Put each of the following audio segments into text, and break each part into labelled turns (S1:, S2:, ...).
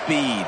S1: speed,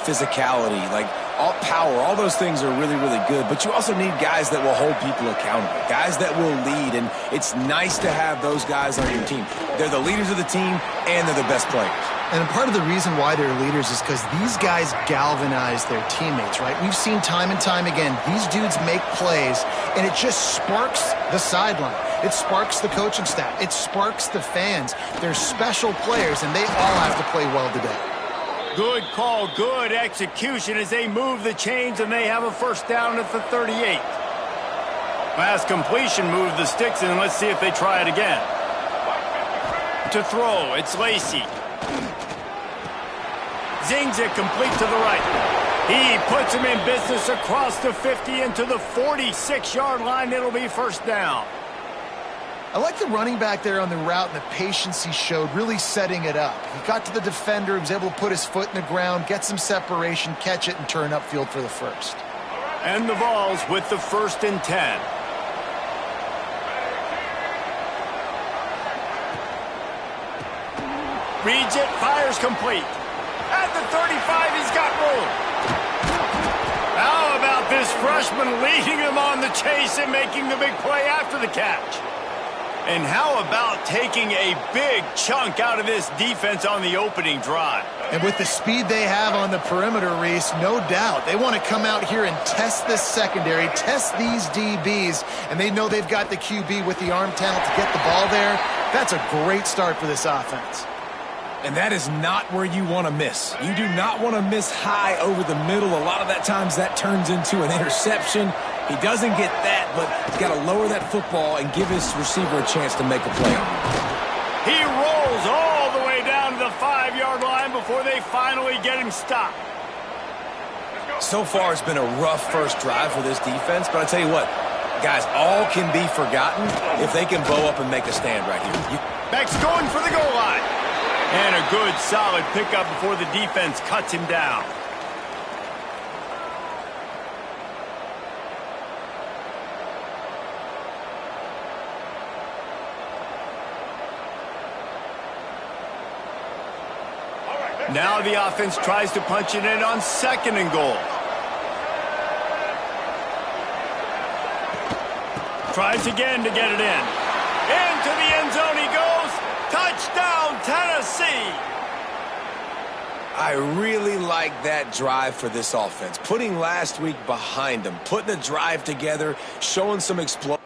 S1: physicality, like all power, all those things are really, really good. But you also need guys that will hold people accountable, guys that will lead, and it's nice to have those guys on your team. They're the leaders of the team, and they're the best players.
S2: And part of the reason why they're leaders is because these guys galvanize their teammates, right? We've seen time and time again, these dudes make plays, and it just sparks the sideline. It sparks the coaching staff. It sparks the fans. They're special players, and they all have to play well today.
S3: Good call, good execution as they move the chains, and they have a first down at the 38. Pass completion, move the sticks, and let's see if they try it again. To throw, it's Lacey. Zings it complete to the right. He puts him in business across the 50 into the 46-yard line. It'll be first down.
S2: I like the running back there on the route and the patience he showed, really setting it up. He got to the defender, he was able to put his foot in the ground, get some separation, catch it, and turn upfield for the first.
S3: And the Vols with the 1st and 10. Reads it, fires complete. At the 35, he's got room. How about this freshman leading him on the chase and making the big play after the catch? And how about taking a big chunk out of this defense on the opening drive?
S2: And with the speed they have on the perimeter, Reese, no doubt, they want to come out here and test this secondary, test these DBs, and they know they've got the QB with the arm talent to get the ball there. That's a great start for this offense.
S1: And that is not where you want to miss. You do not want to miss high over the middle. A lot of that times that turns into an interception. He doesn't get that, but he's got to lower that football and give his receiver a chance to make a play.
S3: He rolls all the way down to the 5-yard line before they finally get him stopped.
S1: So far, it's been a rough first drive for this defense, but I tell you what, guys, all can be forgotten if they can bow up and make a stand right here.
S3: Beck's going for the goal line. And a good, solid pickup before the defense cuts him down. Now the offense tries to punch it in on 2nd and goal. Tries again to get it in. Into the end zone he goes. Touchdown, Tennessee!
S1: I really like that drive for this offense. Putting last week behind them, putting a drive together, showing some explosion.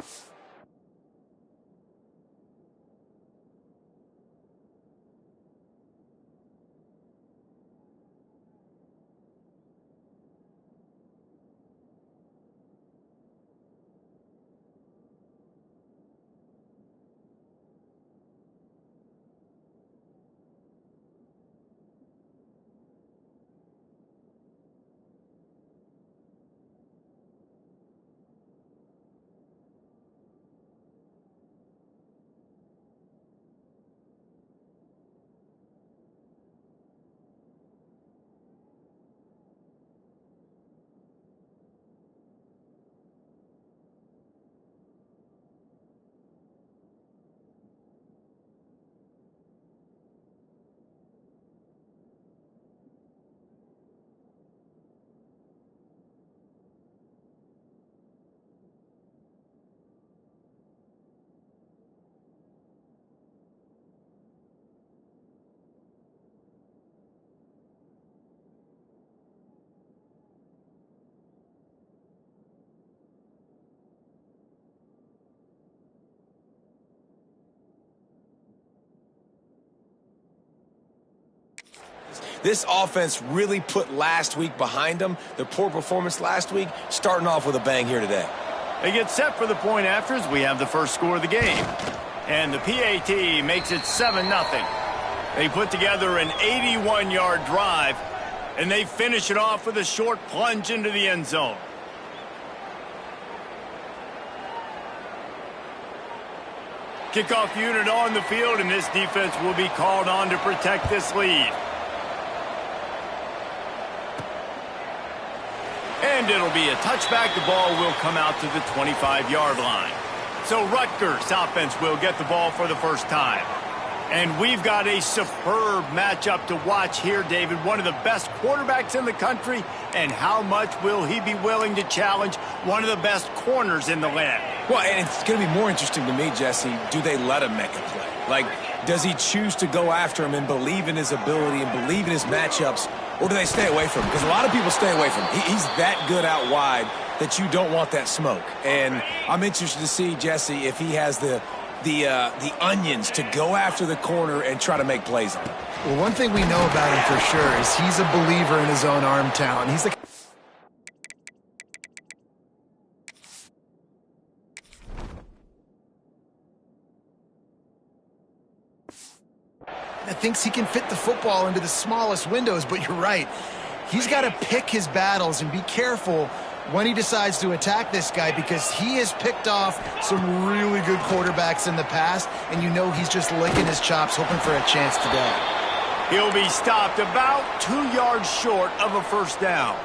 S1: This offense really put last week behind them. Their poor performance last week, starting off with a bang here today.
S3: They get set for the point afters. We have the first score of the game. And the PAT makes it 7-0. They put together an 81-yard drive, and they finish it off with a short plunge into the end zone. Kickoff unit on the field, and this defense will be called on to protect this lead. And it'll be a touchback. The ball will come out to the 25-yard line. So Rutgers offense will get the ball for the first time. And we've got a superb matchup to watch here, David. One of the best quarterbacks in the country. And how much will he be willing to challenge one of the best corners in the land?
S1: Well, and it's going to be more interesting to me, Jesse, do they let him make a play? Like, does he choose to go after him and believe in his ability and believe in his matchups, or do they stay away from him? Because a lot of people stay away from him. He's that good out wide that you don't want that smoke. And I'm interested to see, Jesse, if he has the onions to go after the corner and try to make plays on it.
S2: Well, one thing we know about him for sure is he's a believer in his own arm talent. He's the that thinks he can fit the football into the smallest windows, but you're right. He's got to pick his battles and be careful when he decides to attack this guy, because he has picked off some really good quarterbacks in the past, and you know he's just licking his chops, hoping for a chance today.
S3: He'll be stopped about 2 yards short of a first down.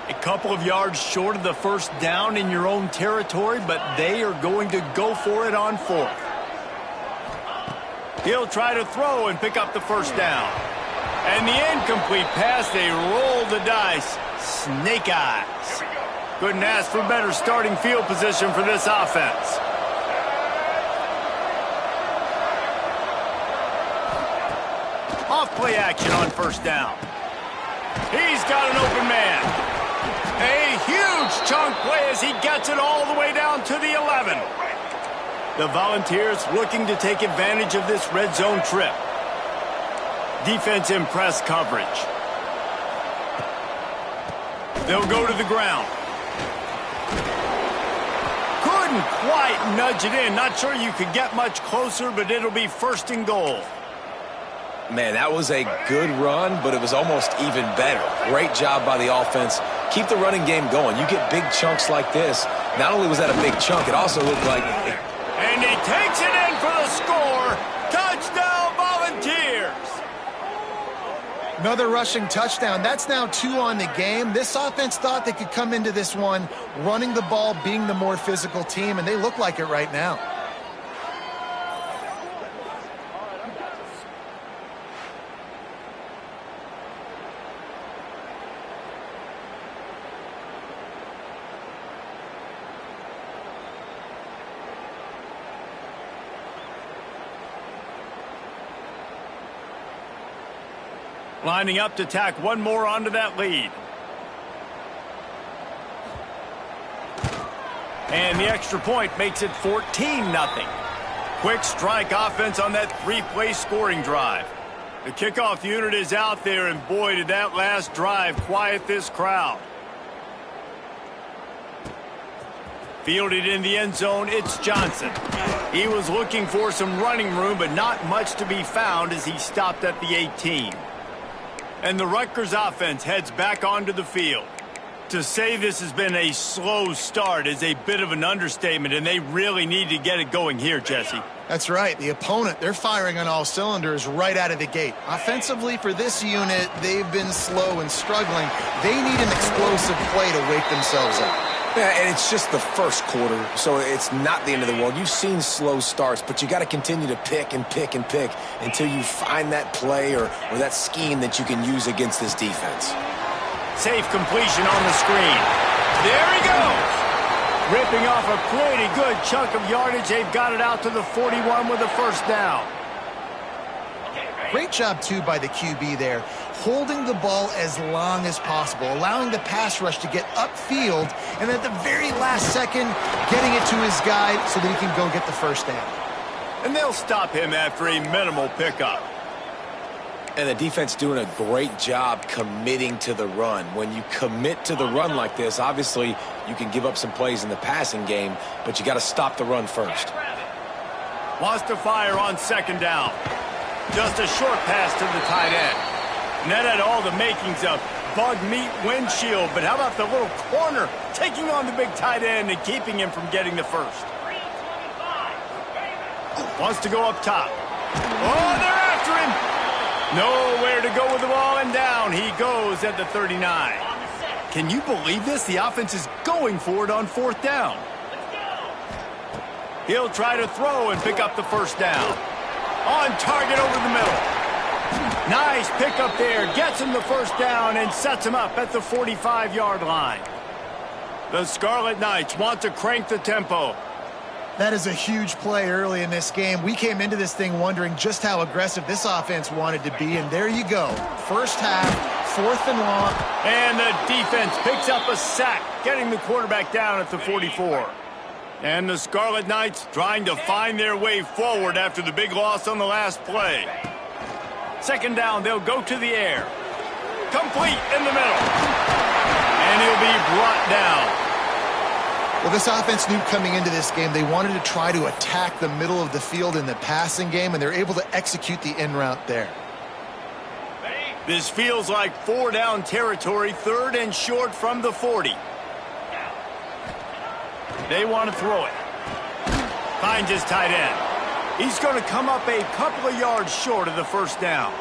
S3: A couple of yards short of the first down in your own territory, but they are going to go for it on fourth. He'll try to throw and pick up the first down. And the incomplete pass, they roll the dice. Snake eyes. Couldn't ask for better starting field position for this offense. Off play action on first down. He's got an open man. A huge chunk play as he gets it all the way down to the 11. The Volunteers looking to take advantage of this red zone trip. Defense in press coverage. They'll go to the ground. Couldn't quite nudge it in. Not sure you could get much closer, but it'll be first and goal.
S1: Man, that was a good run, but it was almost even better. Great job by the offense. Keep the running game going. You get big chunks like this. Not only was that a big chunk, it also looked like...
S3: And he takes it in for the score. Touchdown, Volunteers.
S2: Another rushing touchdown. That's now 2 on the game. This offense thought they could come into this one running the ball, being the more physical team, and they look like it right now.
S3: Lining up to tack one more onto that lead. And the extra point makes it 14-0. Quick strike offense on that 3-play scoring drive. The kickoff unit is out there, and boy, did that last drive quiet this crowd. Fielded in the end zone, it's Johnson. He was looking for some running room, but not much to be found as he stopped at the 18. And the Rutgers offense heads back onto the field. To say this has been a slow start is a bit of an understatement, and they really need to get it going here, Jesse.
S2: That's right. The opponent, they're firing on all cylinders right out of the gate. Offensively, for this unit, they've been slow and struggling. They need an explosive play to wake themselves up.
S1: Yeah, and it's just the first quarter, so it's not the end of the world. You've seen slow starts, but you got to continue to pick and pick and pick until you find that play or that scheme that you can use against this defense.
S3: Safe completion on the screen. There he goes. Ripping off a pretty good chunk of yardage. They've got it out to the 41 with a first down.
S2: Great job, too, by the QB there, holding the ball as long as possible, allowing the pass rush to get upfield, and at the very last second, getting it to his guy so that he can go get the first down.
S3: And they'll stop him after a minimal pickup.
S1: And the defense doing a great job committing to the run. When you commit to the run like this, obviously you can give up some plays in the passing game, but you got to stop the run first.
S3: Wants to fire on second down. Just a short pass to the tight end. And that had all the makings of bug meat windshield, but how about the little corner taking on the big tight end and keeping him from getting the first? Wants to go up top. Oh, they're after him. Nowhere to go with the ball, and down he goes at the 39. Can you believe this? The offense is going for it on fourth down. He'll try to throw and pick up the first down. On target over the middle. Nice pickup there. Gets him the first down and sets him up at the 45-yard line. The Scarlet Knights want to crank the tempo.
S2: That is a huge play early in this game. We came into this thing wondering just how aggressive this offense wanted to be, and there you go. First half, 4th and long.
S3: And the defense picks up a sack, getting the quarterback down at the 44. And the Scarlet Knights trying to find their way forward after the big loss on the last play. Second down, they'll go to the air. Complete in the middle. And he'll be brought down.
S2: Well, this offense knew coming into this game they wanted to try to attack the middle of the field in the passing game, and they're able to execute the in route there.
S3: This feels like 4-down territory, 3rd and short from the 40. They want to throw it. Finds his tight end. He's going to come up a couple of yards short of the first down.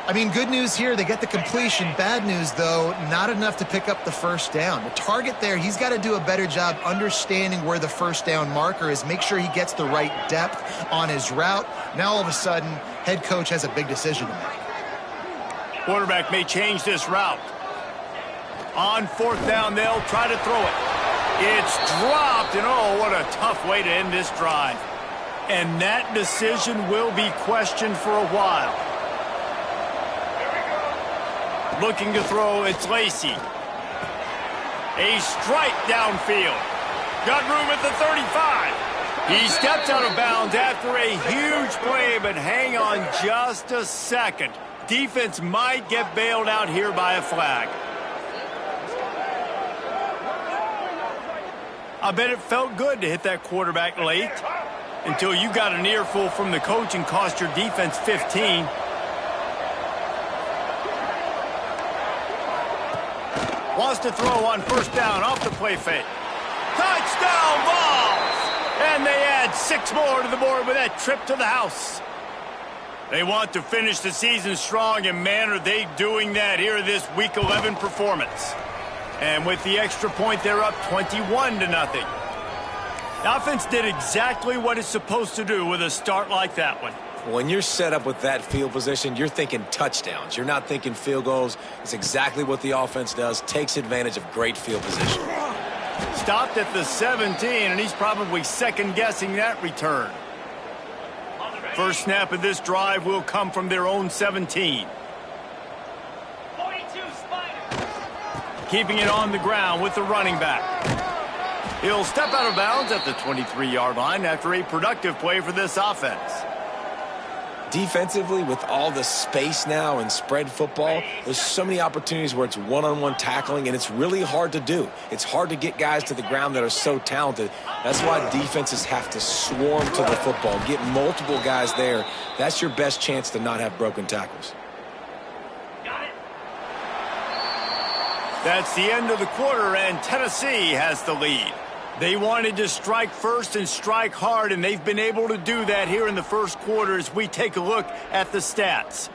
S2: I mean, good news here, they get the completion. Bad news, though, not enough to pick up the first down. The target there, he's got to do a better job understanding where the first down marker is, make sure he gets the right depth on his route. Now, all of a sudden, head coach has a big decision to make.
S3: Quarterback may change this route. On 4th down, they'll try to throw it. It's dropped, and oh, what a tough way to end this drive. And that decision will be questioned for a while. Looking to throw, it's Lacey. A strike downfield. Got room at the 35. He steps out of bounds after a huge play, but hang on just a second. Defense might get bailed out here by a flag. I bet it felt good to hit that quarterback late until you got an earful from the coach and cost your defense 15. Wants to throw on first down off the play fake. Touchdown balls! And they add 6 more to the board with that trip to the house. They want to finish the season strong, and man, are they doing that here in this Week 11 performance. And with the extra point, they're up 21-0. The offense did exactly what it's supposed to do with a start like that one.
S1: When you're set up with that field position, you're thinking touchdowns. You're not thinking field goals. It's exactly what the offense does, takes advantage of great field position.
S3: Stopped at the 17, and he's probably second-guessing that return. First snap of this drive will come from their own 17. Keeping it on the ground with the running back. He'll step out of bounds at the 23-yard line after a productive play for this offense.
S1: Defensively, with all the space now and spread football, there's so many opportunities where it's one-on-one tackling, and it's really hard to do. It's hard to get guys to the ground that are so talented. That's why defenses have to swarm to the football, get multiple guys there. That's your best chance to not have broken tackles.
S3: That's the end of the quarter, and Tennessee has the lead. They wanted to strike first and strike hard, and they've been able to do that here in the first quarter as we take a look at the stats.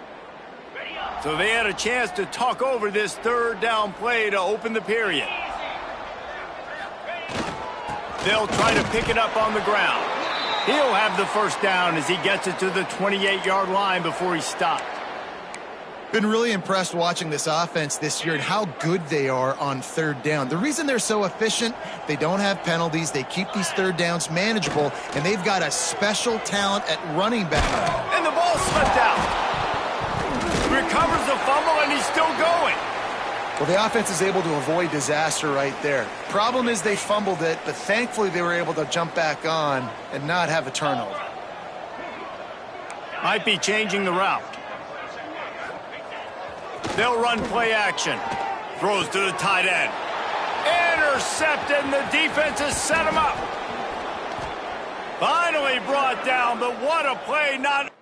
S3: So they had a chance to talk over this 3rd down play to open the period. They'll try to pick it up on the ground. He'll have the first down as he gets it to the 28-yard line before he stopped.
S2: Been really impressed watching this offense this year and how good they are on 3rd down. The reason they're so efficient, they don't have penalties, they keep these 3rd downs manageable, and they've got a special talent at running back.
S3: And the ball slipped out. Recovers the fumble, and he's still going.
S2: Well, the offense is able to avoid disaster right there. Problem is they fumbled it, but thankfully they were able to jump back on and not have a turnover.
S3: Might be changing the route. They'll run play action. Throws to the tight end. Intercepted, and the defense has set him up. Finally brought down, but what a play. Not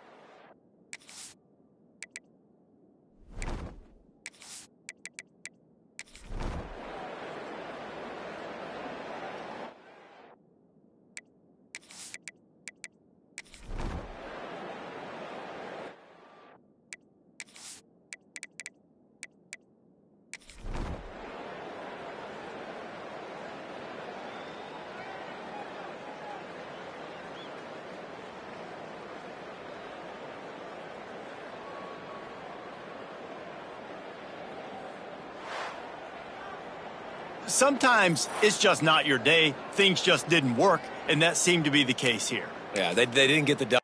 S3: sometimes it's just not your day. Things just didn't work, and that seemed to be the case here.
S1: Yeah, they didn't get the dub.